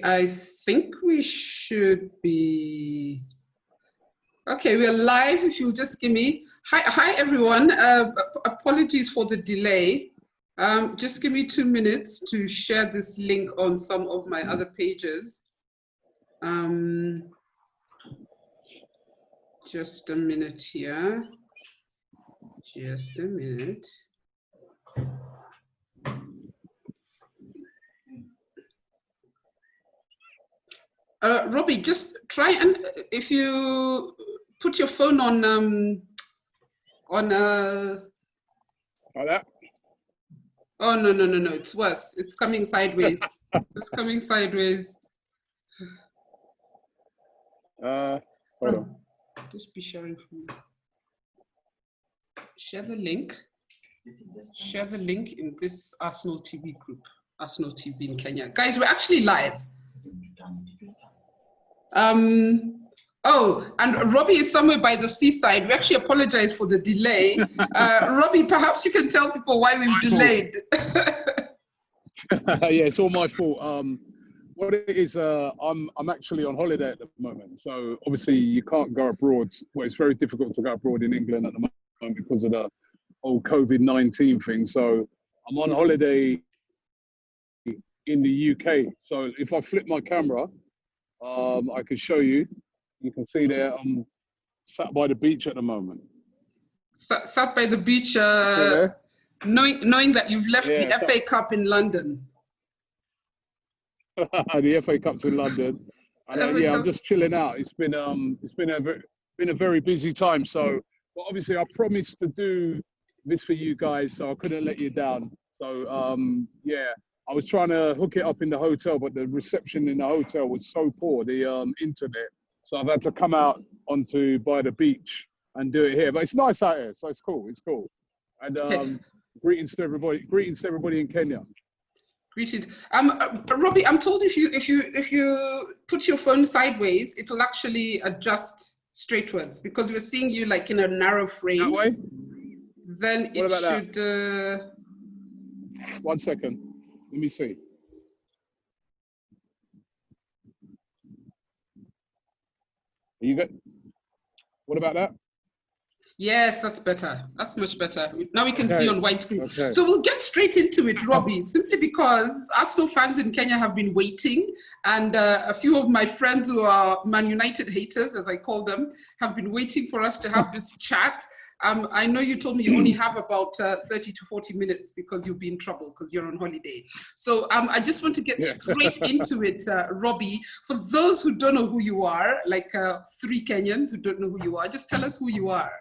I think we should be, okay, we're live. If you'll just give me, hi everyone. Apologies for the delay. Just give me 2 minutes to share this link on some of my other pages. Just a minute here. Just a minute. Robbie, just try and, if you put your phone on like that? Oh, no, it's worse. It's coming sideways. It's coming sideways. Hold on. Just be sharing for me. Share the link. Share the link in this Arsenal TV group. Arsenal TV in Kenya. Guys, we're actually live. Oh, and Robbie is somewhere by the seaside. We actually apologize for the delay. Robbie, perhaps you can tell people why we've delayed. Yeah, it's all my fault. What it is, I'm actually on holiday at the moment. So obviously you can't go abroad. Well, it's very difficult to go abroad in England at the moment because of the whole COVID-19 thing. So I'm on holiday in the UK. So if I flip my camera, I can show you. You can see there, I'm sat by the beach at the moment. Sat by the beach, knowing that you've left the FA Cup in London. The FA Cup's in London, and yeah, I'm just chilling out. It's been a very busy time. So, but obviously, I promised to do this for you guys, so I couldn't let you down. So, yeah. I was trying to hook it up in the hotel, but the reception in the hotel was so poor, the internet. So I've had to come out onto by the beach and do it here. But it's nice out here, so it's cool. It's cool. And greetings to everybody. Greetings to everybody in Kenya. Greetings. Robbie, I'm told if you put your phone sideways, it will actually adjust straightwards because we're seeing you like in a narrow frame. That way? Then it should. 1 second. Let me see. Are you good? What about that? Yes, that's better. That's much better. Now we can see on widescreen. Okay. So we'll get straight into it, Robbie, simply because Arsenal fans in Kenya have been waiting, and a few of my friends who are Man United haters, as I call them, have been waiting for us to have this chat. I know you told me you only have about 30 to 40 minutes because you'll be in trouble because you're on holiday. So I just want to get straight into it, Robbie. For those who don't know who you are, like 3 Kenyans who don't know who you are, just tell us who you are.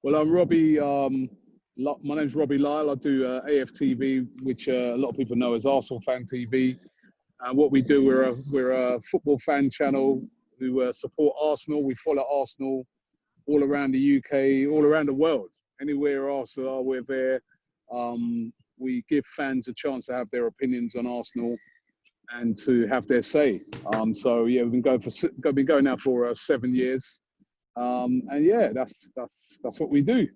Well, I'm Robbie. My name's Robbie Lyle. I do AFTV, which a lot of people know as Arsenal Fan TV. And what we do, we're a football fan channel who support Arsenal. We follow Arsenal all around the UK, all around the world. Anywhere Arsenal, we're there. We give fans a chance to have their opinions on Arsenal and to have their say. So yeah, we've been going now for 7 years. And yeah, that's what we do.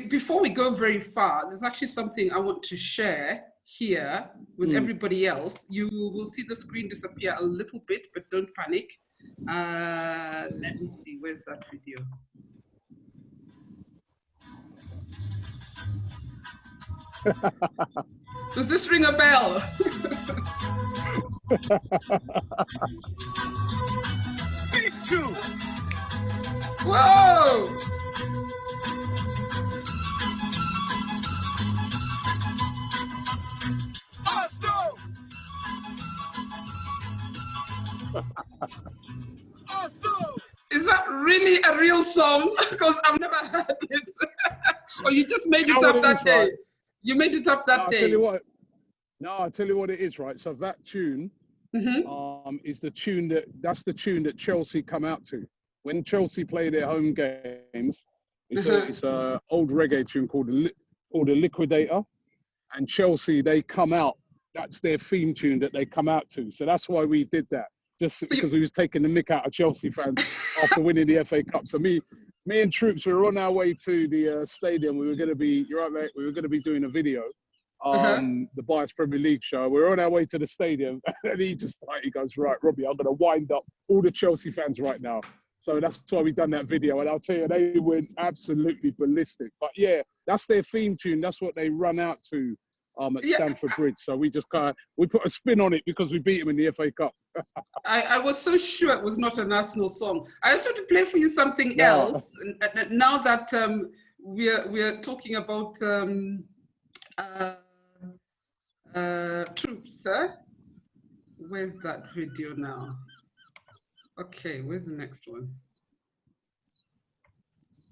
Before we go very far, there's actually something I want to share here with everybody else. You will see the screen disappear a little bit, but don't panic. Let me see, where's that video? Does this ring a bell? Big two. Whoa! Arsenal! Arsenal! Is that really a real song? Because I've never heard it. Or you just made it up that day? Right? You made it up that day. I'll tell you what. No, I'll tell you what it is, right? So that tune is the tune that's the tune that Chelsea come out to. When Chelsea play their home games, it's a old reggae tune called the Liquidator. And Chelsea, they come out. That's their theme tune that they come out to. So that's why we did that. Just because we was taking the mick out of Chelsea fans after winning the FA Cup. So me me and Troops were on our way to the stadium. We were going to be, you're right, mate, we were going to be doing a video, the Bias Premier League show. We were on our way to the stadium, and he goes, right, Robbie, I'm going to wind up all the Chelsea fans right now. So that's why we done that video. And I'll tell you, they went absolutely ballistic. But yeah, that's their theme tune. That's what they run out to at Stamford Bridge. So we just we put a spin on it because we beat them in the FA Cup. I was so sure it was not an Arsenal song. I just want to play for you something else. Now that we're talking about Troops, where's that video now? Okay, where's the next one?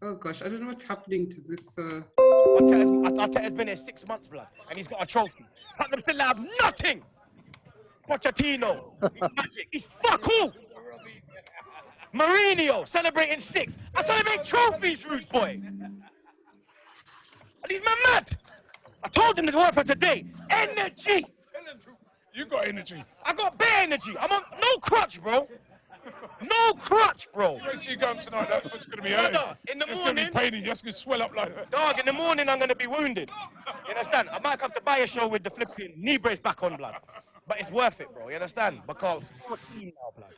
Oh gosh, I don't know what's happening to this. Arteta's been here 6 months, blood, and he's got a trophy. Tottenham still have nothing. Pochettino, he's fuck all. Mourinho celebrating 6th. I celebrate trophies, rude boy. And he's mad. I told him to work for today. Energy. You got energy. I got bare energy. I'm on no crutch, bro. No crutch, bro. Wait till you go tonight, that foot's going to be hurting. In the it's morning. It's going to be paining. You're going to swell up like that. Dog, in the morning I'm going to be wounded. You understand? I might come to buy a show with the flipping knee brace back on, blood. But it's worth it, bro. You understand? Because 14 now, blood.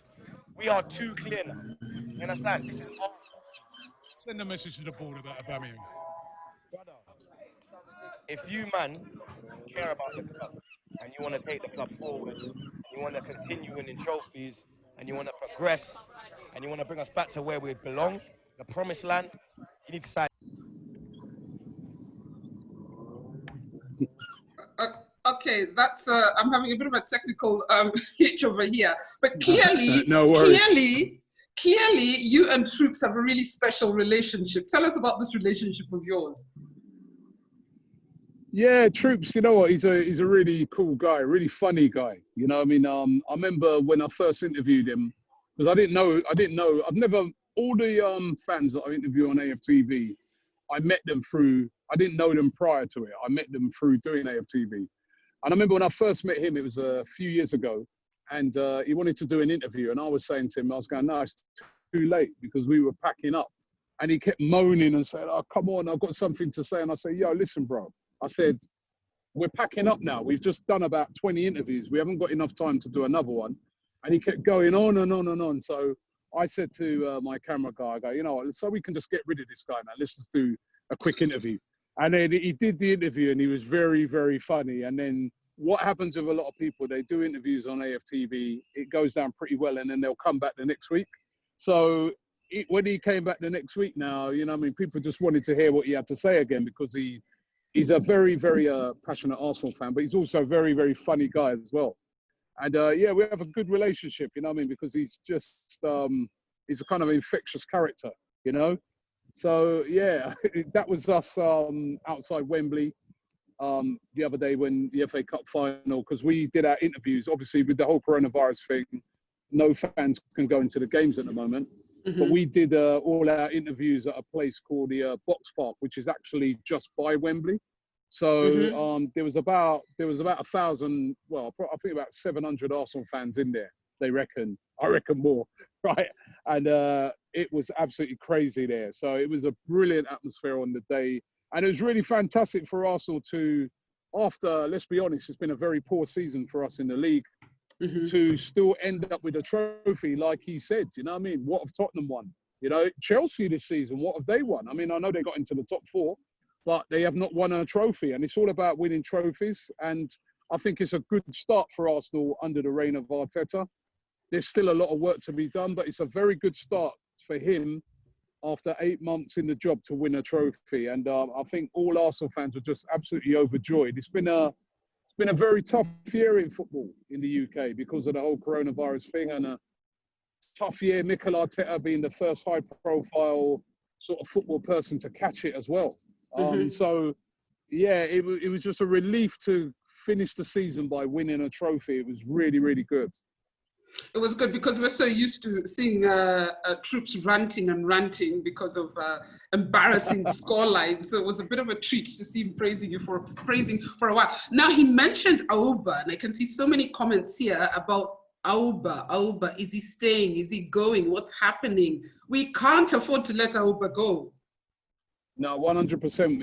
We are too clear now. You understand? This is awesome. Send a message to the board about Aubameyang. Brother, if you, man, care about the club and you want to take the club forward, you want to continue winning trophies, and you want to progress, and you want to bring us back to where we belong, the promised land, you need to sign. Okay, that's I'm having a bit of a technical hitch over here, but clearly, no worries. clearly, you and Troops have a really special relationship. Tell us about this relationship of yours. Yeah, Troops, you know what? He's a really cool guy, really funny guy. You know what I mean? I remember when I first interviewed him, because I didn't know, I've never, all the fans that I interview on AFTV, I met them through, I didn't know them prior to it. I met them through doing AFTV. And I remember when I first met him, it was a few years ago, and he wanted to do an interview. And I was saying to him, I was going, no, it's too late, because we were packing up. And he kept moaning and saying, oh, come on, I've got something to say. And I said, yo, listen, bro. I said, we're packing up now. We've just done about 20 interviews. We haven't got enough time to do another one. And he kept going on and on and on. So I said to my camera guy, I go, you know what, so we can just get rid of this guy now. Let's just do a quick interview. And then he did the interview, and he was very, very funny. And then what happens with a lot of people, they do interviews on AFTV, it goes down pretty well, and then they'll come back the next week. So when he came back the next week now, you know what I mean, people just wanted to hear what he had to say again, because he's a very, very passionate Arsenal fan, but he's also a very, very funny guy as well. And yeah, we have a good relationship, you know what I mean? Because he's just, he's a kind of infectious character, you know? So yeah, that was us outside Wembley the other day when the FA Cup final, because we did our interviews, obviously with the whole coronavirus thing, no fans can go into the games at the moment. Mm-hmm. But we did all our interviews at a place called the Box Park, which is actually just by Wembley. So there was about 1,000, well, I think about 700 Arsenal fans in there. They reckon, I reckon more, right? And it was absolutely crazy there. So it was a brilliant atmosphere on the day, and it was really fantastic for Arsenal to, after, let's be honest, it's been a very poor season for us in the league. Mm-hmm. To still end up with a trophy, like he said, you know what I mean? What have Tottenham won? You know, Chelsea this season, what have they won? I mean, I know they got into the top 4, but they have not won a trophy, and it's all about winning trophies. And I think it's a good start for Arsenal under the reign of Arteta. There's still a lot of work to be done, but it's a very good start for him after 8 months in the job to win a trophy. And I think all Arsenal fans are just absolutely overjoyed. It's been a very tough year in football in the UK because of the whole coronavirus thing, and a tough year, Mikel Arteta being the first high-profile sort of football person to catch it as well. So, yeah, it was just a relief to finish the season by winning a trophy. It was really, really good. It was good because we're so used to seeing Troops ranting because of embarrassing scorelines. So it was a bit of a treat to see him praising for a while. Now he mentioned Auba, and I can see so many comments here about Auba, is he staying? Is he going? What's happening? We can't afford to let Auba go. No, 100%.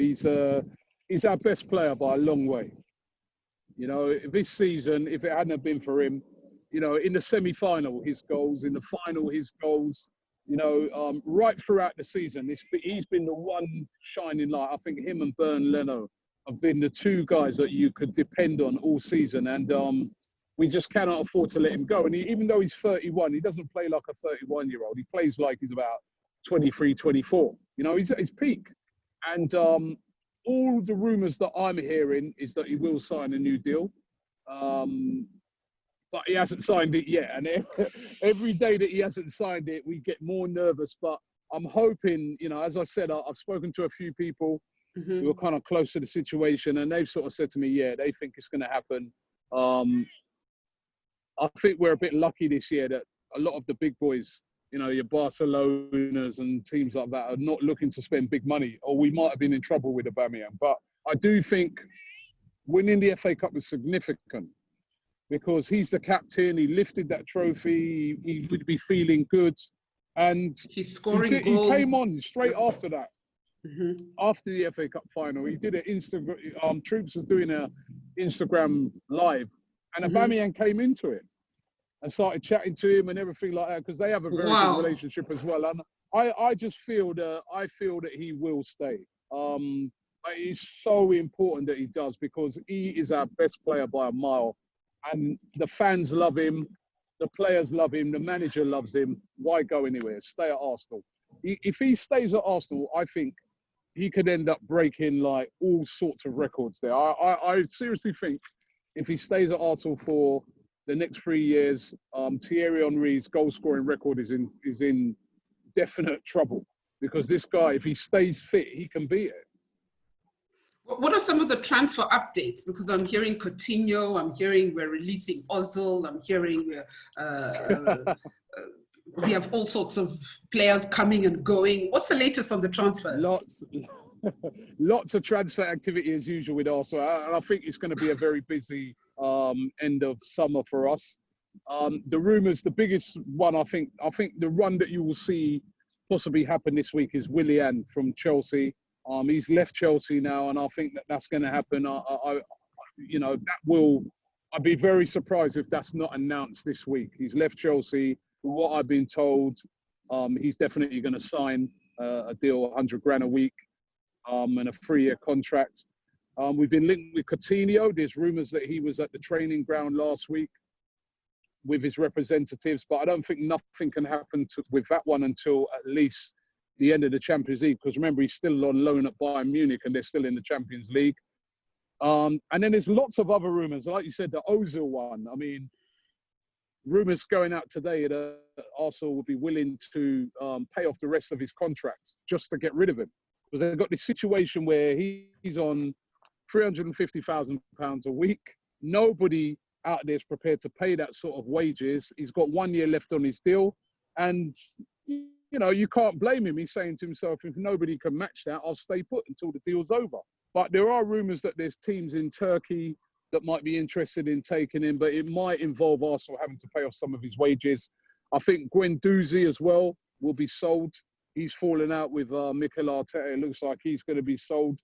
He's our best player by a long way. You know, this season, if it hadn't have been for him, you know, in the semi-final, his goals, in the final, his goals, you know, right throughout the season, he's been the one shining light. I think him and Bern Leno have been the two guys that you could depend on all season. And we just cannot afford to let him go. And even though he's 31, he doesn't play like a 31-year-old. He plays like he's about 23, 24. You know, he's at his peak. And all the rumours that I'm hearing is that he will sign a new deal. But he hasn't signed it yet. And every day that he hasn't signed it, we get more nervous. But I'm hoping, you know, as I said, I've spoken to a few people who are kind of close to the situation, and they've sort of said to me, yeah, they think it's going to happen. I think we're a bit lucky this year that a lot of the big boys, you know, your Barcelonas and teams like that are not looking to spend big money, or we might have been in trouble with Aubameyang. But I do think winning the FA Cup was significant because he's the captain. He lifted that trophy. He would be feeling good. And he's scoring goals. He came on straight after that. After the FA Cup final, he did an Instagram. Troops was doing an Instagram live, and Aubameyang came into it and started chatting to him and everything like that because they have a very good relationship as well. And I just feel that he will stay. It's so important that he does because he is our best player by a mile, and the fans love him, the players love him, the manager loves him. Why go anywhere? Stay at Arsenal. If he stays at Arsenal, I think he could end up breaking like all sorts of records there. I seriously think if he stays at Arsenal for the next 3 years, Thierry Henry's goal-scoring record is in definite trouble because this guy, if he stays fit, he can beat it. What are some of the transfer updates? Because I'm hearing Coutinho, I'm hearing we're releasing Ozil, I'm hearing we have all sorts of players coming and going. What's the latest on the transfers? Lots of transfer activity as usual with Arsenal. And I think it's going to be a very busy end of summer for us. The rumours, the biggest one, I think the one that you will see possibly happen this week is Willian from Chelsea. He's left Chelsea now, and I think that's going to happen. I'd be very surprised if that's not announced this week. He's left Chelsea. From what I've been told, he's definitely going to sign a deal, 100 grand a week, and a 3-year contract. We've been linked with Coutinho. There's rumours that he was at the training ground last week with his representatives, but I don't think nothing can happen with that one until at least the end of the Champions League, because remember, he's still on loan at Bayern Munich and they're still in the Champions League. And then there's lots of other rumours. Like you said, the Ozil one. I mean, rumours going out today that Arsenal would be willing to pay off the rest of his contract just to get rid of him. Because they've got this situation where he's on £350,000 a week. Nobody out there is prepared to pay that sort of wages. He's got 1 year left on his deal. And you know, you can't blame him. He's saying to himself, if nobody can match that, I'll stay put until the deal's over. But there are rumours that there's teams in Turkey that might be interested in taking him, but it might involve Arsenal having to pay off some of his wages. I think Guendouzi as well will be sold. He's fallen out with Mikel Arteta. It looks like he's going to be sold.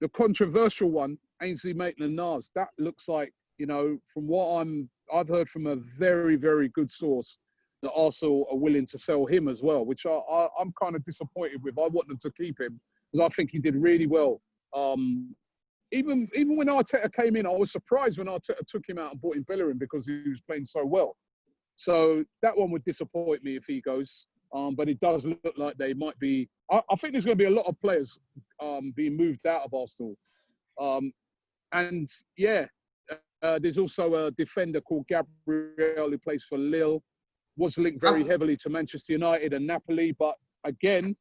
The controversial one, Ainsley Maitland-Niles, that looks like, you know, from what I've heard from a very, very good source, that Arsenal are willing to sell him as well, which I'm kind of disappointed with. I want them to keep him because I think he did really well. Even when Arteta came in, I was surprised when Arteta took him out and brought in Bellerin because he was playing so well. So that one would disappoint me if he goes. But it does look like they might be. I think there's going to be a lot of players being moved out of Arsenal. There's also a defender called Gabriel who plays for Lille. Was linked very heavily to Manchester United and Napoli. But again,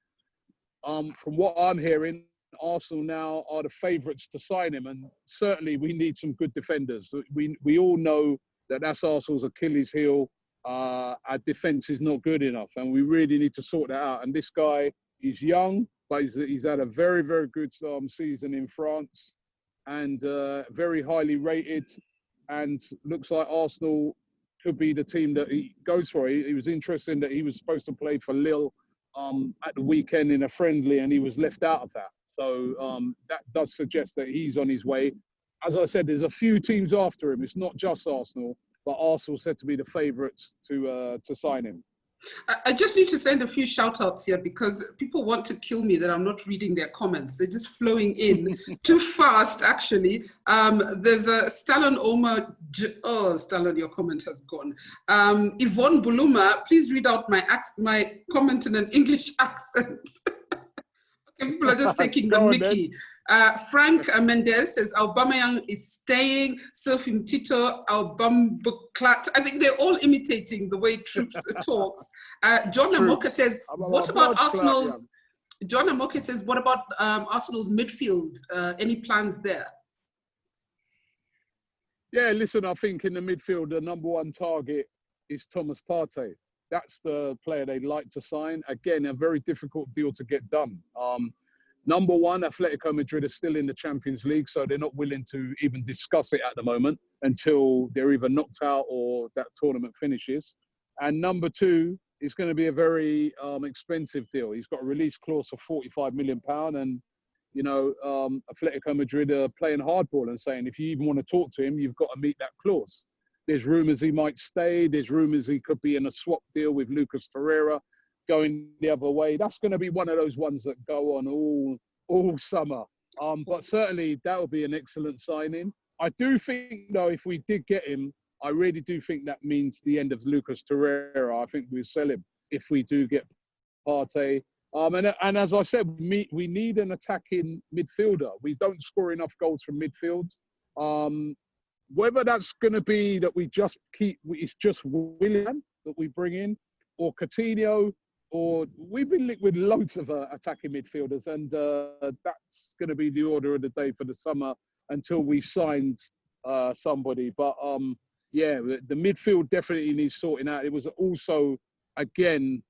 from what I'm hearing, Arsenal now are the favourites to sign him. And certainly we need some good defenders. We all know that that's Arsenal's Achilles heel. Our defence is not good enough. And we really need to sort that out. And this guy, he's young, but he's had a very, very good season in France and very highly rated. And looks like Arsenal could be the team that he goes for. He was interesting that he was supposed to play for Lille at the weekend in a friendly, and he was left out of that. So that does suggest that he's on his way. As I said, there's a few teams after him. It's not just Arsenal, but Arsenal said to be the favourites to sign him. I just need to send a few shout outs here because people want to kill me that I'm not reading their comments. They're just flowing in too fast, actually. There's a Stalin Oma. Oh, Stalin, your comment has gone. Yvonne Buluma, please read out my comment in an English accent. Okay, people are just taking the mickey. Frank Mendez says Aubameyang is staying. Sophie Mtito, Aubameyang. I think they're all imitating the way Troops talks. John Amoka says, what about Arsenal's? John Amoka says, what about Arsenal's midfield? Any plans there? Yeah, listen, I think in the midfield, the number one target is Thomas Partey. That's the player they'd like to sign. Again, a very difficult deal to get done. Number one, Atletico Madrid is still in the Champions League, so they're not willing to even discuss it at the moment until they're either knocked out or that tournament finishes. And number two, it's going to be a very expensive deal. He's got a release clause of £45 million. And, you know, Atletico Madrid are playing hardball and saying, if you even want to talk to him, you've got to meet that clause. There's rumours he might stay. There's rumours he could be in a swap deal with Lucas Torreira going the other way. That's going to be one of those ones that go on all summer. But certainly that would be an excellent signing. I do think, though, if we did get him, I really do think that means the end of Lucas Torreira. I think we'll sell him if we do get Partey. And as I said, we need an attacking midfielder. We don't score enough goals from midfield. Whether that's going to be that we just keep, it's just Willian that we bring in, or Coutinho, or we've been linked with loads of attacking midfielders, and that's going to be the order of the day for the summer until we've signed somebody. But yeah, the midfield definitely needs sorting out. It was also, again,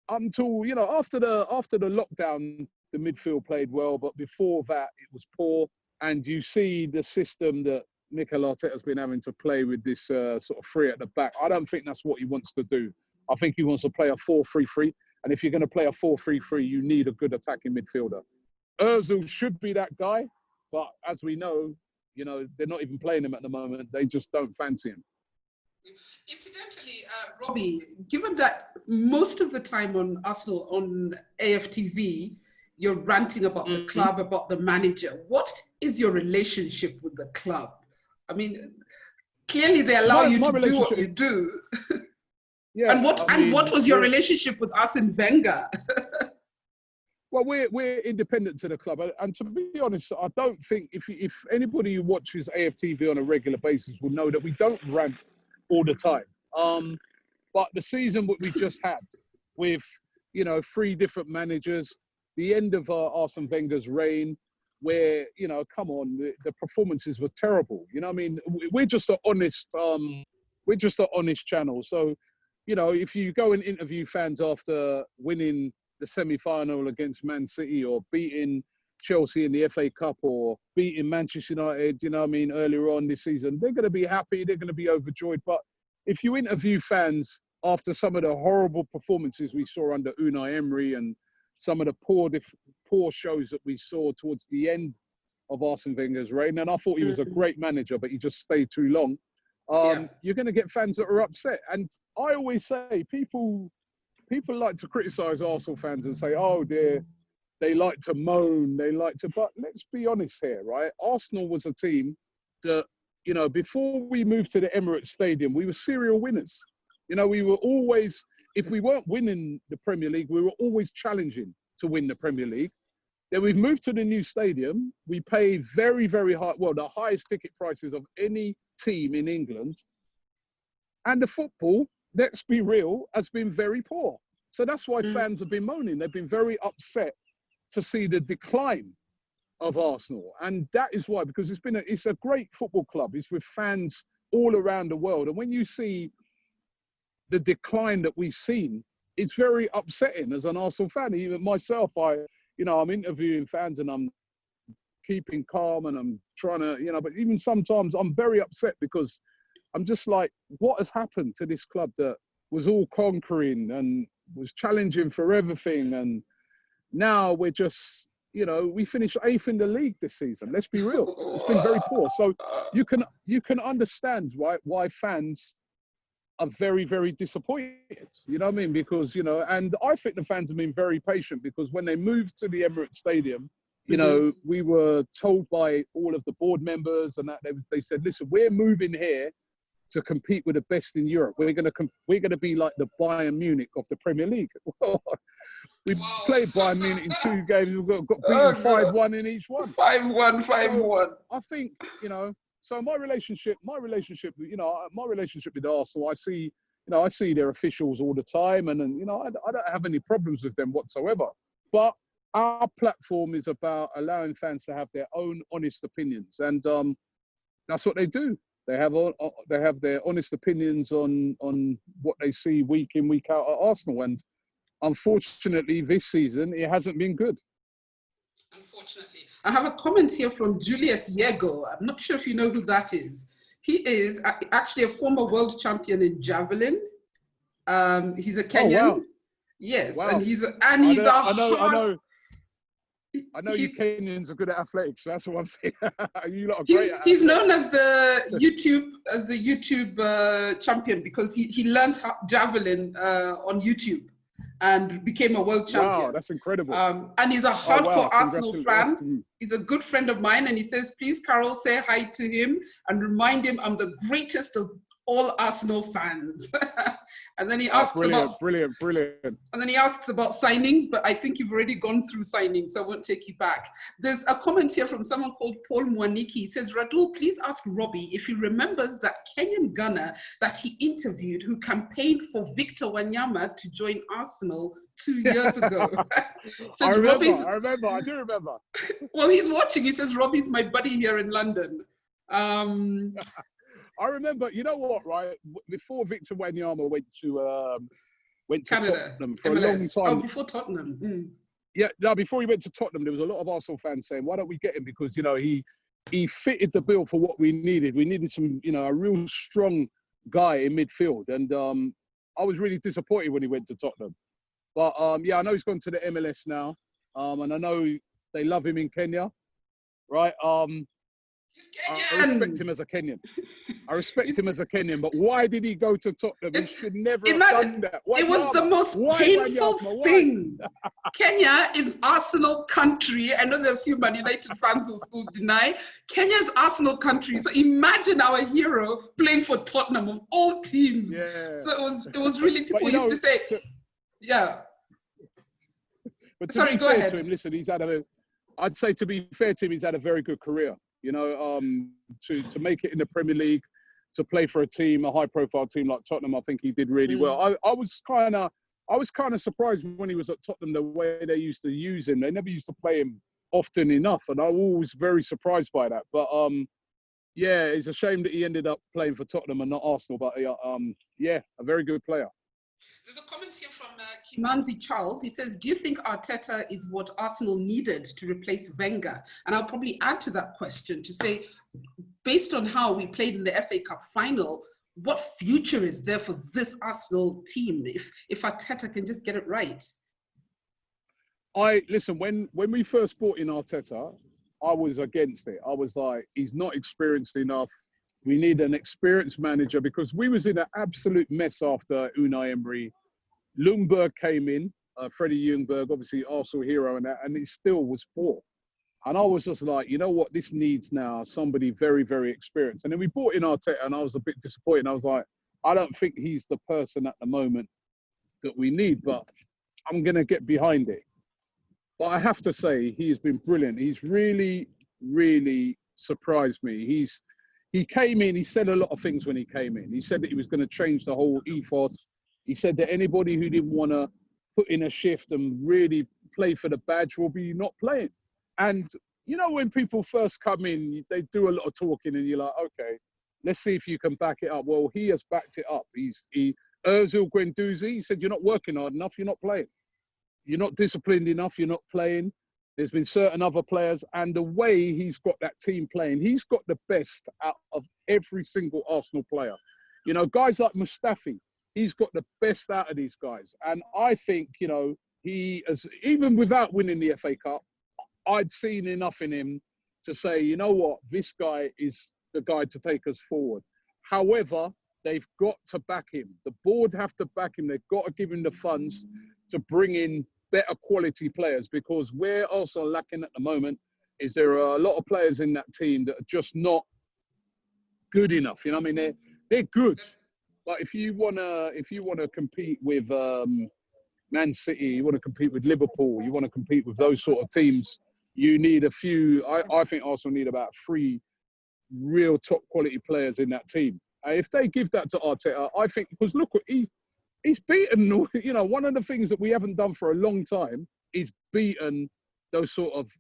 until, you know, after the lockdown, the midfield played well, but before that, it was poor. And you see the system that Mikel Arteta has been having to play with this sort of three at the back. I don't think that's what he wants to do. I think he wants to play a 4-3-3. And if you're going to play a 4-3-3, you need a good attacking midfielder. Ozil should be that guy. But as we know, you know, they're not even playing him at the moment. They just don't fancy him. Incidentally, Robbie, given that most of the time on Arsenal, on AFTV, you're ranting about the club, about the manager, what is your relationship with the club? I mean, clearly they allow you to do what you do. Yeah, and what was your relationship with Arsene Wenger? Well, we're independent to the club, and to be honest, I don't think if anybody who watches AFTV on a regular basis will know that we don't rant all the time. But the season what we just had, with, you know, 3 different managers, the end of Arsene Wenger's reign, where, you know, come on, the performances were terrible. You know what I mean? We're just an honest channel. So, you know, if you go and interview fans after winning the semi-final against Man City, or beating Chelsea in the FA Cup, or beating Manchester United, you know what I mean, earlier on this season, they're going to be happy, they're going to be overjoyed. But if you interview fans after some of the horrible performances we saw under Unai Emery, and some of the poor shows that we saw towards the end of Arsene Wenger's reign, and I thought he was a great manager, but he just stayed too long, you're going to get fans that are upset. And I always say, people like to criticise Arsenal fans and say, oh, they like to moan, but let's be honest here, right? Arsenal was a team that, you know, before we moved to the Emirates Stadium, we were serial winners. You know, we were always, if we weren't winning the Premier League, we were always challenging to win the Premier League. Then we've moved to the new stadium. We pay very, very high, well, the highest ticket prices of any team in England. And the football, let's be real, has been very poor. So that's why fans have been moaning. They've been very upset to see the decline of Arsenal. And that is why, because it's a great football club. It's with fans all around the world. And when you see the decline that we've seen, it's very upsetting as an Arsenal fan. Even myself, I'm interviewing fans and I'm keeping calm and I'm trying to, but even sometimes I'm very upset because I'm just like, what has happened to this club that was all conquering and was challenging for everything? And now we're just, you know, we finished 8th in the league this season. Let's be real. It's been very poor. So you can understand why fans are very, very disappointed. You know what I mean? Because, you know, and I think the fans have been very patient, because when they moved to the Emirates Stadium, you know, we were told by all of the board members and that they said, listen, we're moving here to compete with the best in Europe. We're gonna be like the Bayern Munich of the Premier League. We played Bayern Munich in 2 games. We've got beaten 5-1 in each one. 5-1. So I think, you know. So my relationship, you know, my relationship with Arsenal, I see their officials all the time, and you know, I don't have any problems with them whatsoever. But our platform is about allowing fans to have their own honest opinions, and that's what they do. They have their honest opinions on what they see week in, week out at Arsenal, and unfortunately, this season it hasn't been good. Unfortunately. I have a comment here from Julius Yego. I'm not sure if you know who that is. He is actually a former world champion in javelin. He's a Kenyan. Oh, wow. Yes, Wow. and he's I know you Kenyans are good at athletics. That's one thing. You lot are great at he's athletics. known as the YouTube champion, because he learned javelin on YouTube and became a world champion. Wow, that's incredible. And he's a hardcore Arsenal fan. To you. He's a good friend of mine, and he says, please, Carol, say hi to him and remind him I'm the greatest of all Arsenal fans. And then he asks brilliant. And then he asks about signings, but I think you've already gone through signings, so I won't take you back. There's a comment here from someone called Paul Mwaniki. He says, Radull, please ask Robbie if he remembers that Kenyan gunner that he interviewed who campaigned for Victor Wanyama to join Arsenal 2 years ago. I remember. I do remember. Well, he's watching. He says, Robbie's my buddy here in London. I remember, you know what, right? Before Victor Wanyama went to Canada, Tottenham for MLS. a long time. Oh, before Tottenham. Mm. Yeah, no, before he went to Tottenham, there was a lot of Arsenal fans saying, why don't we get him? Because, you know, he fitted the bill for what we needed. We needed some, you know, a real strong guy in midfield. And I was really disappointed when he went to Tottenham. But, yeah, I know he's gone to the MLS now. And I know they love him in Kenya, right? I respect him as a Kenyan. But why did he go to Tottenham? He should never have done that. It was the most painful thing. Kenya is Arsenal country. I know there are a few Man United fans who deny. Kenya is Arsenal country. So imagine our hero playing for Tottenham of all teams. Yeah. So it was really, people used to say, yeah. But sorry, go ahead. To him, listen, I'd say to be fair to him, he's had a very good career. You know, to make it in the Premier League, to play for a high-profile team like Tottenham, I think he did really well. I was kind of surprised when he was at Tottenham the way they used to use him. They never used to play him often enough, and I was always very surprised by that. But yeah, it's a shame that he ended up playing for Tottenham and not Arsenal. But yeah, a very good player. There's a comment here from Kimanzi Charles. He says, do you think Arteta is what Arsenal needed to replace Wenger? And I'll probably add to that question to say, based on how we played in the FA Cup final, what future is there for this Arsenal team if Arteta can just get it right? Listen, when we first brought in Arteta, I was against it. I was like, he's not experienced enough. We need an experienced manager, because we was in an absolute mess after Unai Emery. Ljungberg came in, Freddie Ljungberg, obviously Arsenal hero and that, and it still was poor. And I was just like, you know what, this needs now somebody very, very experienced. And then we brought in Arteta, and I was a bit disappointed. I was like, I don't think he's the person at the moment that we need, but I'm going to get behind it. But I have to say, he's been brilliant. He's really, really surprised me. He came in, he said a lot of things when he came in. He said that he was going to change the whole ethos. He said that anybody who didn't want to put in a shift and really play for the badge will be not playing. And, you know, when people first come in, they do a lot of talking and you're like, okay, let's see if you can back it up. Well, he has backed it up. Ozil Guendouzi, he said, you're not working hard enough, you're not playing. You're not disciplined enough, you're not playing. There's been certain other players, and the way he's got that team playing, he's got the best out of every single Arsenal player. You know, guys like Mustafi, he's got the best out of these guys. And I think, you know, he has, even without winning the FA Cup, I'd seen enough in him to say, you know what, this guy is the guy to take us forward. However, they've got to back him. The board have to back him. They've got to give him the funds to bring in better quality players, because where also lacking at the moment is there are a lot of players in that team that are just not good enough. You know what I mean? They're good, but if you wanna compete with Man City, you want to compete with Liverpool, you want to compete with those sort of teams, you need a few. I think Arsenal need about 3 real top quality players in that team. If they give that to Arteta, I think, because look, he's beaten, you know, one of the things that we haven't done for a long time is beaten those sort of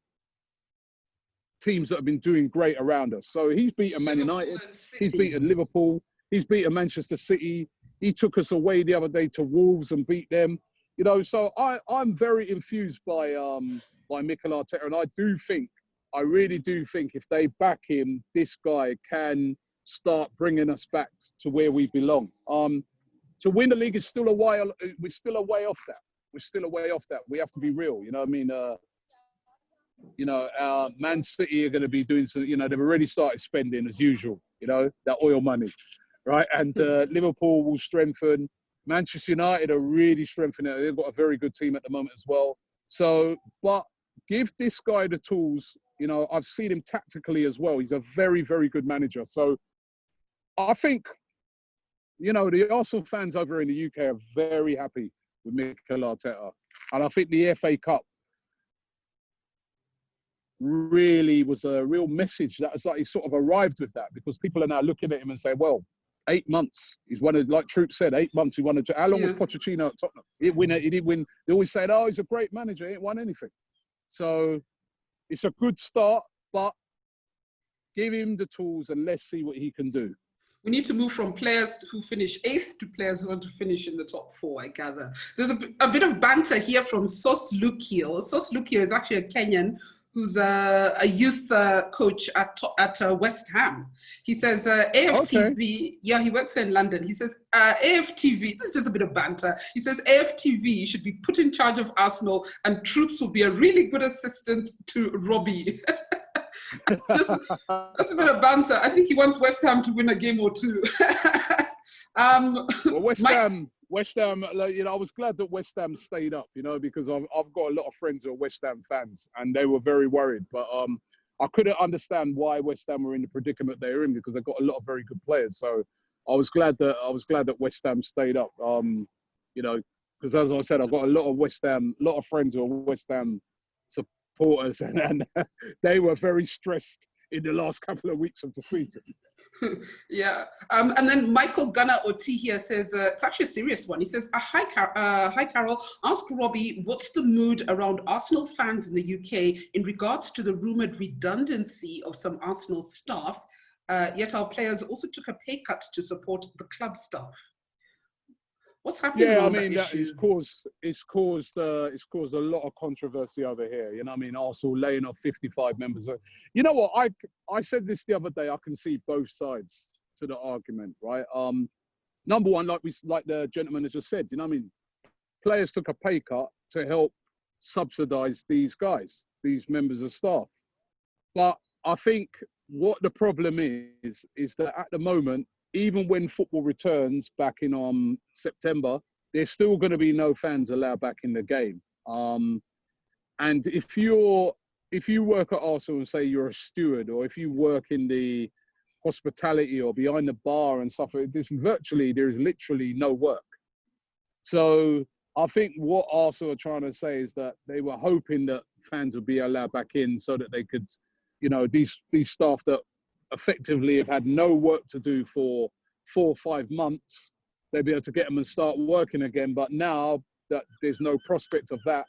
teams that have been doing great around us. So he's beaten Man United, he's beaten Liverpool, he's beaten Manchester City. He took us away the other day to Wolves and beat them. You know, so I'm very infused by Mikel Arteta, and I really do think if they back him, this guy can start bringing us back to where we belong. To win the league is still a while. We're still a way off that. We have to be real. You know what I mean? Man City are going to be doing some, you know, they've already started spending as usual, you know, that oil money, right? And Liverpool will strengthen. Manchester United are really strengthening. They've got a very good team at the moment as well. So, but give this guy the tools. You know, I've seen him tactically as well. He's a very, very good manager. So I think, you know, the Arsenal fans over in the UK are very happy with Mikel Arteta. And I think the FA Cup really was a real message that was like he sort of arrived with that, because people are now looking at him and saying, well, 8 months. He's won it, like Troop said, 8 months. He won it. How long was Pochettino at Tottenham? He didn't win. They always said, oh, he's a great manager. He ain't won anything. So it's a good start, but give him the tools and let's see what he can do. We need to move from players who finish 8th to players who want to finish in the top 4, I gather. There's a bit of banter here from Sos Lukio. Sos Lukio is actually a Kenyan who's a youth coach at West Ham. He says AFTV, yeah, he works in London. He says AFTV, this is just a bit of banter. He says AFTV should be put in charge of Arsenal and Troops will be a really good assistant to Robbie. That's a bit of banter. I think he wants West Ham to win a game or 2. Well, West Ham, like, you know, I was glad that West Ham stayed up, you know, because I've got a lot of friends who are West Ham fans, and they were very worried. But I couldn't understand why West Ham were in the predicament they were in, because they've got a lot of very good players. So I was glad that West Ham stayed up. You know, because as I said, I've got a lot of friends who are West Ham supporters, and they were very stressed in the last couple of weeks of the season. Yeah. And then Michael Gunnar Oti here says, it's actually a serious one. He says, hi, Carol. Ask Robbie, what's the mood around Arsenal fans in the UK in regards to the rumoured redundancy of some Arsenal staff, yet our players also took a pay cut to support the club staff? What's happening? Yeah, I mean, it's caused a lot of controversy over here. You know what I mean? Arsenal laying off 55 members. You know what? I said this the other day. I can see both sides to the argument, right? Number one, like the gentleman has just said, you know what I mean? Players took a pay cut to help subsidise these guys, these members of staff. But I think what the problem is that at the moment, even when football returns back in September, there's still going to be no fans allowed back in the game. And if you work at Arsenal and say you're a steward, or if you work in the hospitality or behind the bar and stuff, there's literally no work. So I think what Arsenal are trying to say is that they were hoping that fans would be allowed back in so that they could, you know, these staff that effectively have had no work to do for 4 or 5 months, they'll be able to get them and start working again. But now that there's no prospect of that,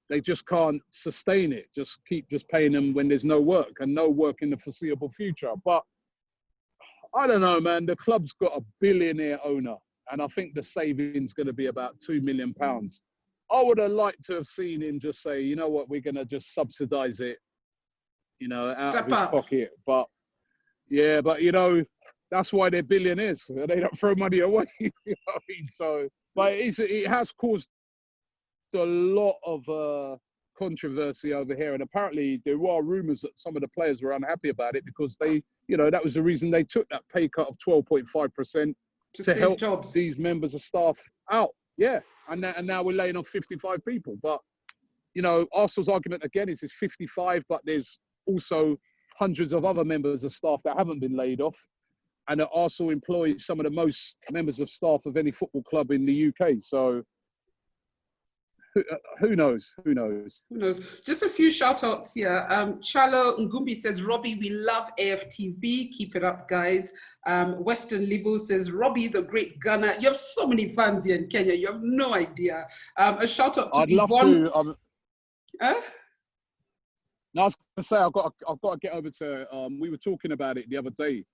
they just can't sustain it. Just keep paying them when there's no work, and no work in the foreseeable future. But I don't know, man. The club's got a billionaire owner, and I think the saving's going to be about £2 million. I would have liked to have seen him just say, you know what, we're going to just subsidise it, you know, out of his pocket. But, yeah, but, you know, that's why they're billionaires. They don't throw money away. You know what I mean? So, but it has caused a lot of controversy over here. And apparently there are rumours that some of the players were unhappy about it because they, you know, that was the reason they took that pay cut of 12.5% to help jobs. These members of staff out. Yeah. And now we're laying off 55 people. But, you know, Arsenal's argument again is it's 55, but there's also hundreds of other members of staff that haven't been laid off. And that Arsenal employs some of the most members of staff of any football club in the UK. So who knows? Who knows? Who knows? Just a few shout outs here. Chalo Ngumbi says, Robbie, we love AFTV. Keep it up, guys. Western Libo says, Robbie, the great gunner. You have so many fans here in Kenya. You have no idea. A shout out to I'd Yvonne. love to. No, I was going to say, I've got to get over to, we were talking about it the other day,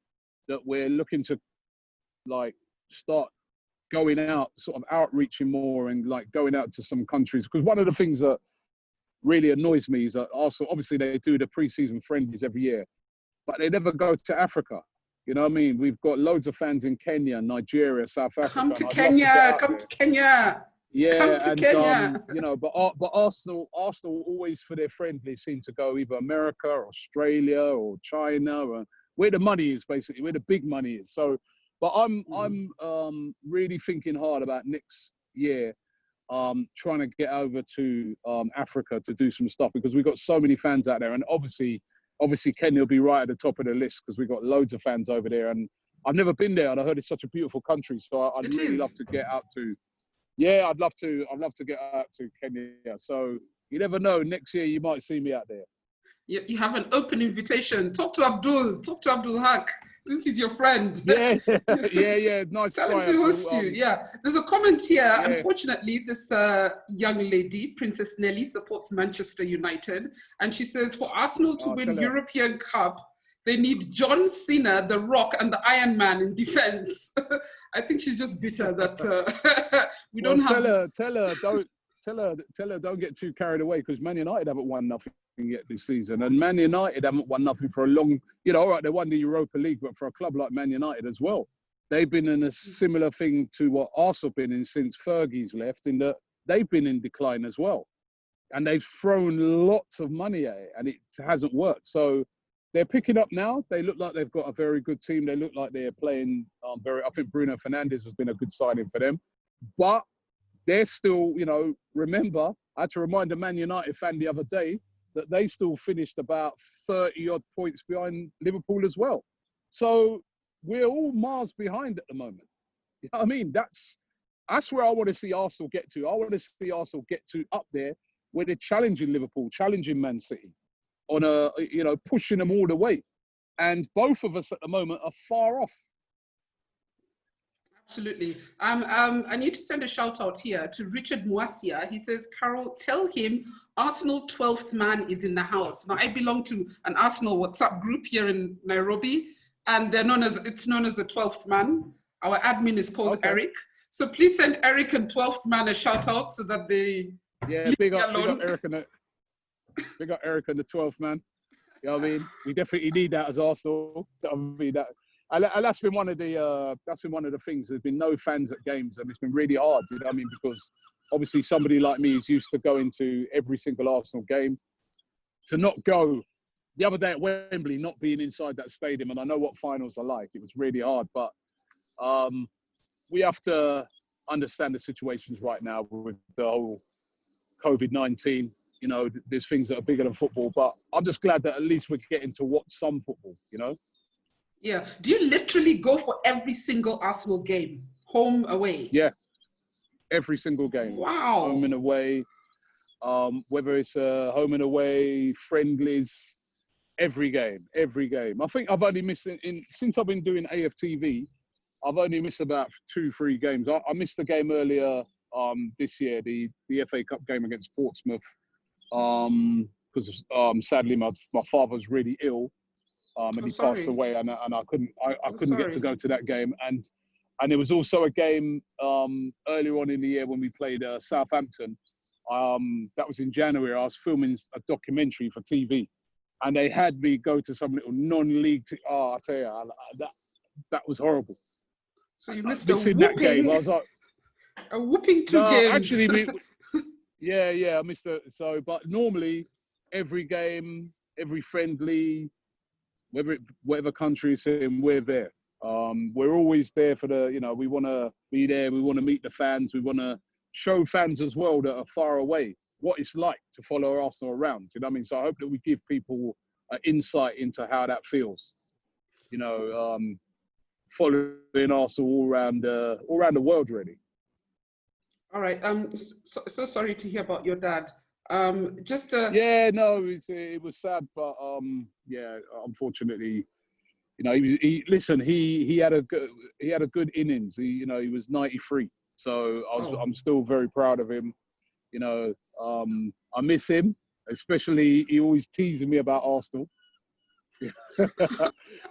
that we're looking to, like, start going out, sort of outreaching more and, like, going out to some countries. Because one of the things that really annoys me is that Arsenal, obviously, they do the pre-season friendlies every year, but they never go to Africa. You know what I mean? We've got loads of fans in Kenya, Nigeria, South Africa. Come to Kenya, come to Kenya. Yeah, come to Kenya. You know, but Arsenal always for their friendly seem to go either America or Australia or China, or where the money is, basically, where the big money is. So, but I'm really thinking hard about next year, trying to get over to Africa to do some stuff, because we've got so many fans out there, and obviously Kenya will be right at the top of the list because we've got loads of fans over there, and I've never been there, and I heard it's such a beautiful country, so I'd really love to get out to. Yeah, I'd love to get out to Kenya. So you never know. Next year you might see me out there. You have an open invitation. Talk to Abdul Haq, since he's your friend. Yeah. Nice. Tell him to host you. Yeah. There's a comment here. Yeah. Unfortunately, this young lady, Princess Nelly, supports Manchester United, and she says for Arsenal to win European Cup, they need John Cena, The Rock, and the Iron Man in defense. I think she's just bitter that we don't have. Tell her, don't get too carried away, because Man United haven't won nothing yet this season, and Man United haven't won nothing for a long. You know, all right, they won the Europa League, but for a club like Man United as well, they've been in a similar thing to what Arsenal have been in since Fergie's left, in that they've been in decline as well, and they've thrown lots of money at it, and it hasn't worked. So. They're picking up now. They look like they've got a very good team. They look like they're playing I think Bruno Fernandes has been a good signing for them. But they're still, you know, remember, I had to remind a Man United fan the other day that they still finished about 30-odd points behind Liverpool as well. So we're all miles behind at the moment. You know what I mean? That's where I want to see Arsenal get to. I want to see Arsenal get to up there where they're challenging Liverpool, challenging Man City, on a, you know, pushing them all the way. And both of us at the moment are far off. Absolutely. I need to send a shout out here to Richard Mwasia. He says, Carol, tell him Arsenal 12th man is in the house. Now, I belong to an Arsenal WhatsApp group here in Nairobi, and it's known as the 12th man. Our admin is called Eric. So please send Eric and 12th man a shout out so that they big up Eric and Big up Eric and the 12th man. You know what I mean? We definitely need that as Arsenal. I mean, and that's been one of the things. There's been no fans at games, and it's been really hard. You know what I mean? Because obviously somebody like me is used to going to every single Arsenal game. To not go the other day at Wembley, not being inside that stadium, and I know what finals are like. It was really hard, but we have to understand the situations right now with the whole COVID-19. You know, there's things that are bigger than football, but I'm just glad that at least we're getting to watch some football, you know? Yeah. Do you literally go for every single Arsenal game, home, away? Yeah, every single game. Wow. Home and away, whether it's home and away, friendlies, every game. I think I've only missed, since I've been doing AFTV, I've only missed about 2-3 games. I missed the game earlier this year, the FA Cup game against Portsmouth, because sadly my father was really ill, and he passed away, and I couldn't get to go to that game, and there was also a game earlier on in the year when we played Southampton, that was in January. I was filming a documentary for TV, and they had me go to some little non-league. I tell you, that was horrible. So you missed missing that game. I was like, a whooping 2 games. Actually, I missed it. So, but normally, every game, every friendly, whatever country is in, we're there. We're always there for we want to be there. We want to meet the fans. We want to show fans as well that are far away what it's like to follow Arsenal around. You know what I mean? So I hope that we give people an insight into how that feels. Following Arsenal all around the world, really. All right. So sorry to hear about your dad. It was sad, but unfortunately, he had a good innings. He was 93, so I'm still very proud of him. I miss him, especially he always teasing me about Arsenal.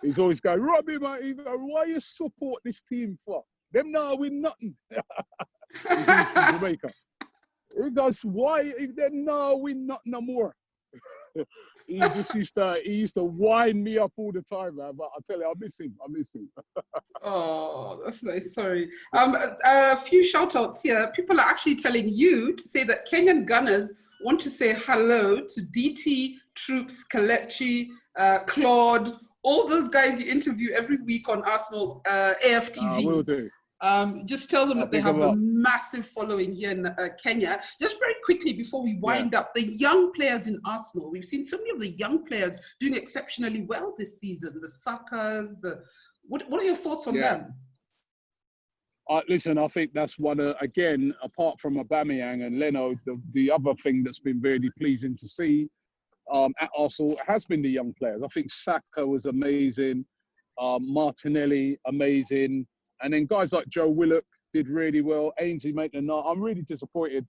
He's always going, Robbie, mate, why you support this team for? Them now win nothing. He's from Jamaica. He goes, why them now win nothing no more? He used to wind me up all the time, man. But I tell you, I miss him. Oh, that's nice. Sorry. A few shout outs here. People are actually telling you to say that Kenyan Gunners want to say hello to DT, Troops, Kalechi, Claude, all those guys you interview every week on Arsenal AFTV. Will do. Just tell them that they have a massive following here in Kenya. Just very quickly before we wind up, the young players in Arsenal. We've seen so many of the young players doing exceptionally well this season. The Sakas. What are your thoughts on them? Listen, I think that's one, again, apart from Aubameyang and Leno, the other thing that's been really pleasing to see at Arsenal has been the young players. I think Saka was amazing. Martinelli, amazing. And then guys like Joe Willock did really well. Ainsley Maitland-Niles. I'm really disappointed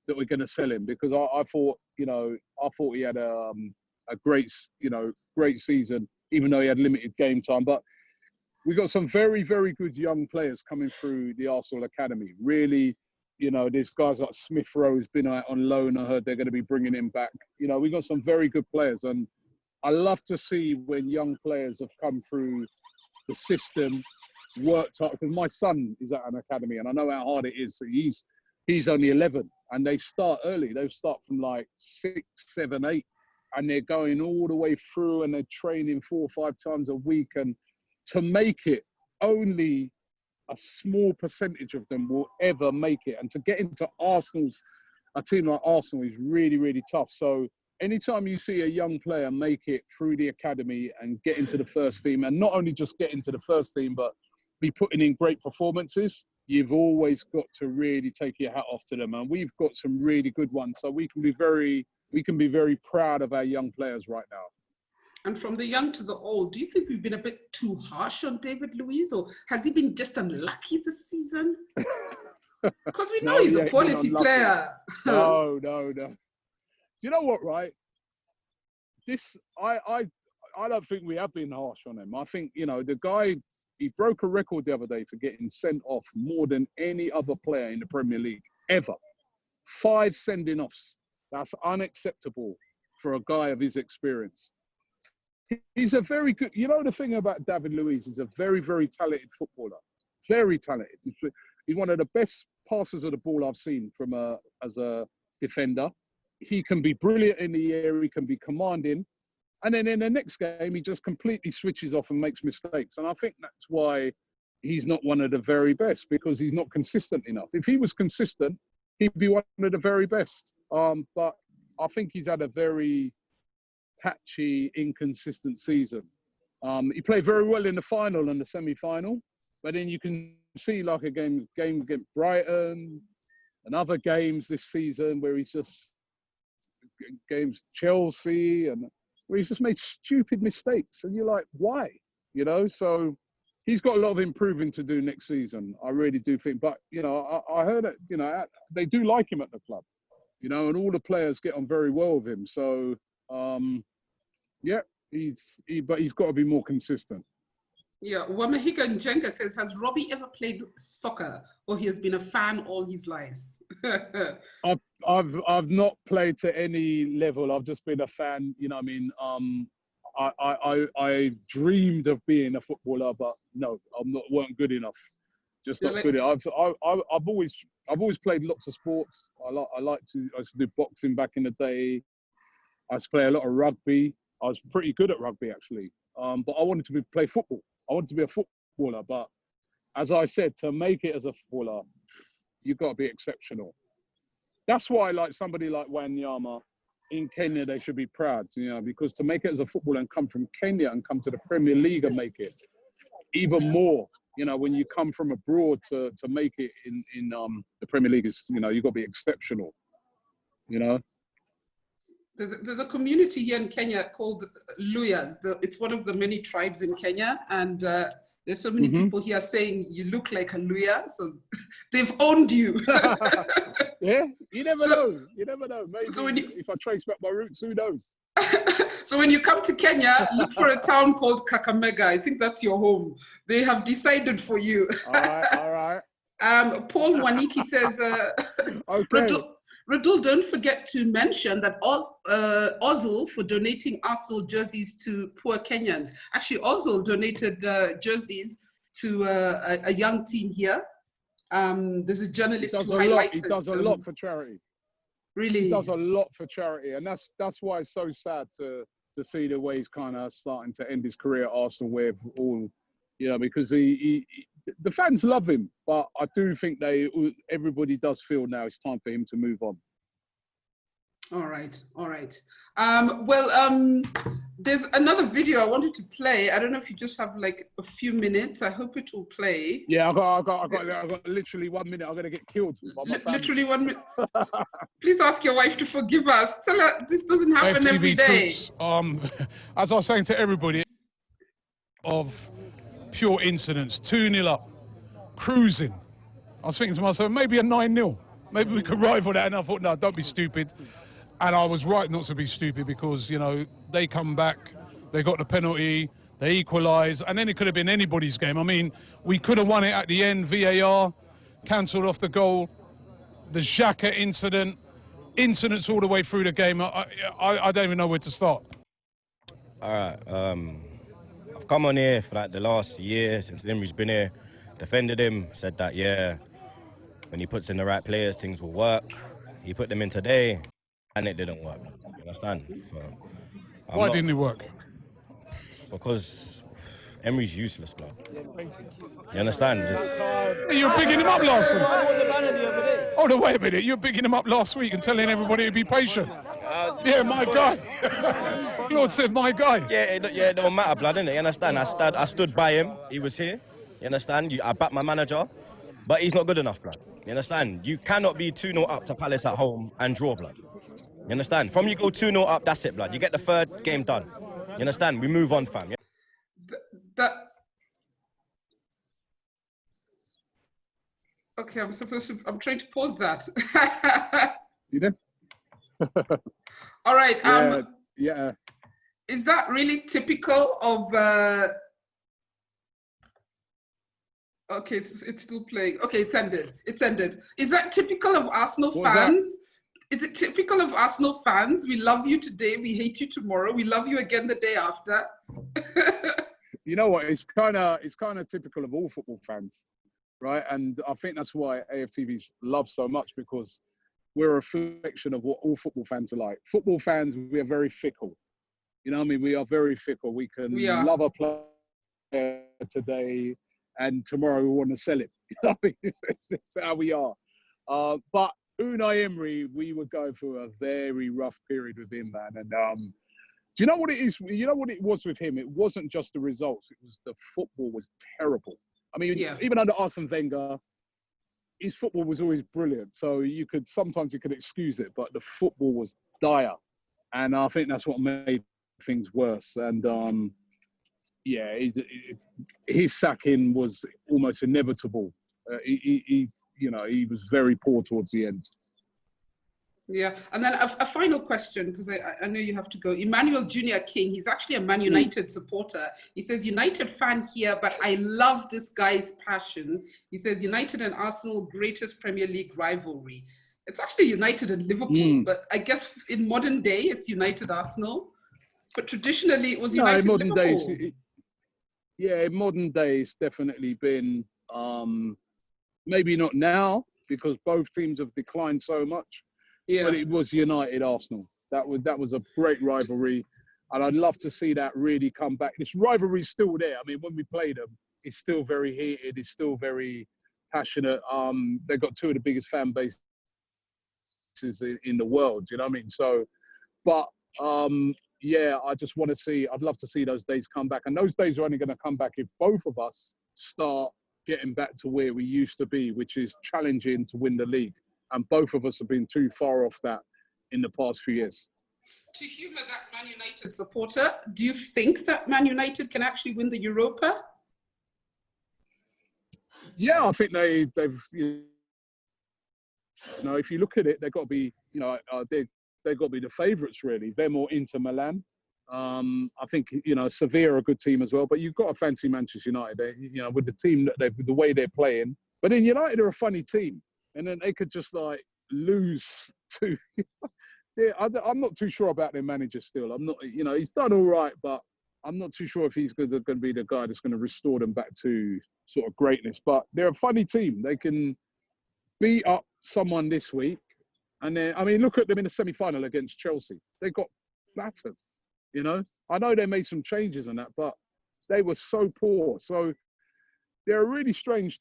that we're going to sell him because I thought he had a great season, even though he had limited game time. But we got some very, very good young players coming through the Arsenal Academy. Really, there's guys like Smith Rowe's been out on loan. I heard they're going to be bringing him back. We got some very good players, and I love to see when young players have come through the system, worked hard, because my son is at an academy and I know how hard it is. So he's only 11 and they start early. They start from like 6, 7, 8 and they're going all the way through and they're training 4 or 5 times a week. And to make it, only a small percentage of them will ever make it. And to get into a team like Arsenal is really, really tough. So anytime you see a young player make it through the academy and get into the first team, and not only just get into the first team, but be putting in great performances, you've always got to really take your hat off to them. And we've got some really good ones. So we can be very proud of our young players right now. And from the young to the old, do you think we've been a bit too harsh on David Luiz, or has he been just unlucky this season? Because we know he's a quality player. No. Do you know what, right? I don't think we have been harsh on him. I think, the guy, he broke a record the other day for getting sent off more than any other player in the Premier League ever. 5 sending offs. That's unacceptable for a guy of his experience. He's a very good, the thing about David Luiz, he's a very, very talented footballer. Very talented. He's one of the best passers of the ball I've seen as a defender. He can be brilliant in the air, he can be commanding. And then in the next game, he just completely switches off and makes mistakes. And I think that's why he's not one of the very best, because he's not consistent enough. If he was consistent, he'd be one of the very best. But I think he's had a very patchy, inconsistent season. He played very well in the final and the semi-final, but then you can see like a game against Brighton and other games this season where he's just games Chelsea and where he's just made stupid mistakes, and you're like, why? So he's got a lot of improving to do next season. I really do think. But I heard that they do like him at the club, and all the players get on very well with him. So but he's got to be more consistent. Yeah, Wamahiga Njenga says, has Robbie ever played soccer, or he has been a fan all his life? I've not played to any level. I've just been a fan. You know what I mean? I dreamed of being a footballer, but no, weren't good enough. Just not good enough. I've always played lots of sports. I used to do boxing back in the day. I used to play a lot of rugby. I was pretty good at rugby actually. But I wanted to play football. I wanted to be a footballer. But as I said, to make it as a footballer, you've got to be exceptional. That's why, like somebody like Wanyama in Kenya, they should be proud, you know, because to make it as a footballer and come from Kenya and come to the Premier League and make it even more, you know, when you come from abroad to make it in the Premier League, is, you know, you've got to be exceptional, you know. There's a community here in Kenya called Luiz. It's one of the many tribes in Kenya, and there's so many people here saying you look like a Luya, so they've owned you. Yeah, you never know. You never know. Maybe so if I trace back my roots, who knows? So when you come to Kenya, look for a town called Kakamega. I think that's your home. They have decided for you. All right. Paul Waniki says, okay. Radull, don't forget to mention that Ozil for donating Arsenal jerseys to poor Kenyans. Actually, Ozil donated jerseys to a young team here. There's a journalist who highlighted. He does a lot for charity. Really? He does a lot for charity. And that's why it's so sad to see the way he's kind of starting to end his career at Arsenal with all, you know, because the fans love him, but I do think everybody does feel now it's time for him to move on. All right. There's another video I wanted to play. I don't know if you just have like a few minutes. I hope it will play. Yeah, I got literally 1 minute. I'm gonna get killed by my family. Literally 1 minute. Please ask your wife to forgive us. Tell her this doesn't happen every day. Troops, as I was saying to everybody, of pure incidents, 2-0 up, cruising. I was thinking to myself, maybe a 9-0. Maybe we could rival that. And I thought, no, don't be stupid. And I was right not to be stupid because, you know, they come back, they got the penalty, they equalise, and then it could have been anybody's game. I mean, we could have won it at the end, VAR, cancelled off the goal, the Xhaka incident, incidents all the way through the game. I don't even know where to start. All right. I've come on here for like the last year since Emery's been here, defended him, said that, yeah, when he puts in the right players, things will work. He put them in today, and it didn't work. You understand? Why didn't it work? Because Emery's useless, bro. You understand? You were bigging him up last week. Oh, no, wait a minute. You were bigging him up last week and telling everybody to be patient. Yeah, my guy. Claude said, my guy. Yeah, it don't matter, blood, innit? You understand? I stood by him. He was here. You understand? I backed my manager. But he's not good enough, blood. You understand? You cannot be 2-0 up to Palace at home and draw, blood. You understand? From you go 2-0 up, that's it, blood. You get the third game done. You understand? We move on, fam. Yeah? Okay, I'm trying to pause that. You did? All right. Yeah. Is that really typical of... Okay, it's still playing. Okay, it's ended. Is that typical of Arsenal fans? Is it typical of Arsenal fans? We love you today, we hate you tomorrow, we love you again the day after. You know what? It's kind of typical of all football fans, right? And I think that's why AFTV love so much, because we're a reflection of what all football fans are like. Football fans, we are very fickle. You know what I mean? We are very fickle. We can love a player today, and tomorrow we want to sell it. It's how we are. But Unai Emery, we were going through a very rough period with him, man. And do you know what it is? You know what it was with him? It wasn't just the results. It was the football was terrible. I mean, even under Arsene Wenger, his football was always brilliant. So sometimes you could excuse it, but the football was dire. And I think that's what made things worse. And his sacking was almost inevitable. He was very poor towards the end. Yeah, and then a final question, because I know you have to go. Emmanuel Junior King, he's actually a Man United supporter. He says, United fan here, but I love this guy's passion. He says, United and Arsenal, greatest Premier League rivalry. It's actually United and Liverpool, but I guess in modern day, it's United Arsenal. But traditionally, it was United modern Liverpool. days, in modern days, definitely been, maybe not now, because both teams have declined so much, but it was United Arsenal. That was a great rivalry, and I'd love to see that really come back. This rivalry's still there. I mean, when we play them, it's still very heated. It's still very passionate. They've got two of the biggest fan bases in the world. You know what I mean? So, but I just want to see. I'd love to see those days come back, and those days are only going to come back if both of us start getting back to where we used to be, which is challenging to win the league. And both of us have been too far off that in the past few years. To humour that Man United supporter, do you think that Man United can actually win the Europa? Yeah, I think they've if you look at it, they've got to be, they've got to be the favourites really. They're more Inter Milan. I think, Sevilla are a good team as well, but you've got to fancy Manchester United. They, with the team the way they're playing. But then United are a funny team, and then they could just lose to. I'm not too sure about their manager still. I'm not, he's done all right, but I'm not too sure if he's going to be the guy that's going to restore them back to sort of greatness. But they're a funny team. They can beat up someone this week, and then look at them in the semi-final against Chelsea. They got battered. I know they made some changes in that, but they were so poor. So they're a really strange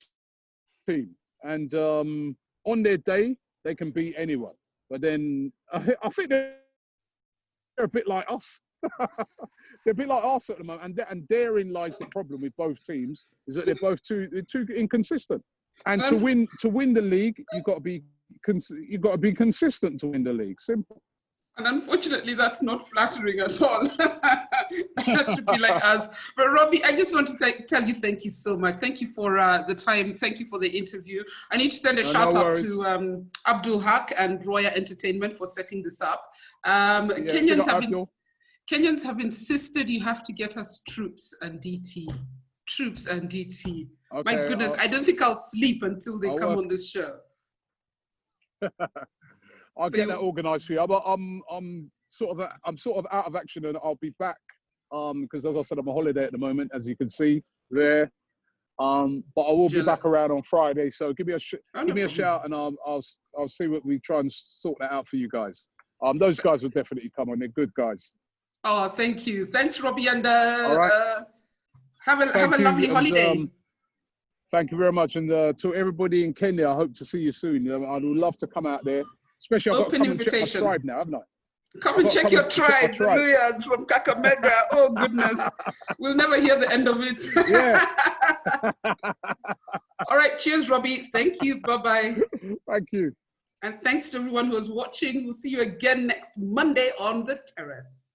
team. And on their day, they can beat anyone. But then I think they're a bit like us. They're a bit like us at the moment. And therein lies the problem with both teams, is that they're both too inconsistent. And to win the league, you've got to be consistent to win the league. Simple. And unfortunately, that's not flattering at all to be like us. But Robbie, I just want to tell you thank you so much. Thank you for the time. Thank you for the interview. I need to send a shout out to Abdul Haq and Roya Entertainment for setting this up. Kenyans have insisted you have to get us troops and DT. Troops and DT. Okay, my goodness, I don't think I'll sleep until they come on this show. I'll get that organised for you. I'm sort of out of action, and I'll be back because, as I said, I'm on holiday at the moment, as you can see there. But I will be back around on Friday, so give me a shout, and I'll see what we try and sort that out for you guys. Those guys will definitely come on. They're good guys. Oh, thank you. Thanks, Robbie, and have a lovely holiday. Thank you very much, and to everybody in Kenya, I hope to see you soon. I would love to come out there. Especially, I've got to come and check my tribe now, haven't I? Come and check your tribe, Luiz from Kakamega. Oh, goodness. We'll never hear the end of it. Yeah. All right. Cheers, Robbie. Thank you. Bye-bye. Thank you. And thanks to everyone who was watching. We'll see you again next Monday on The Terrace.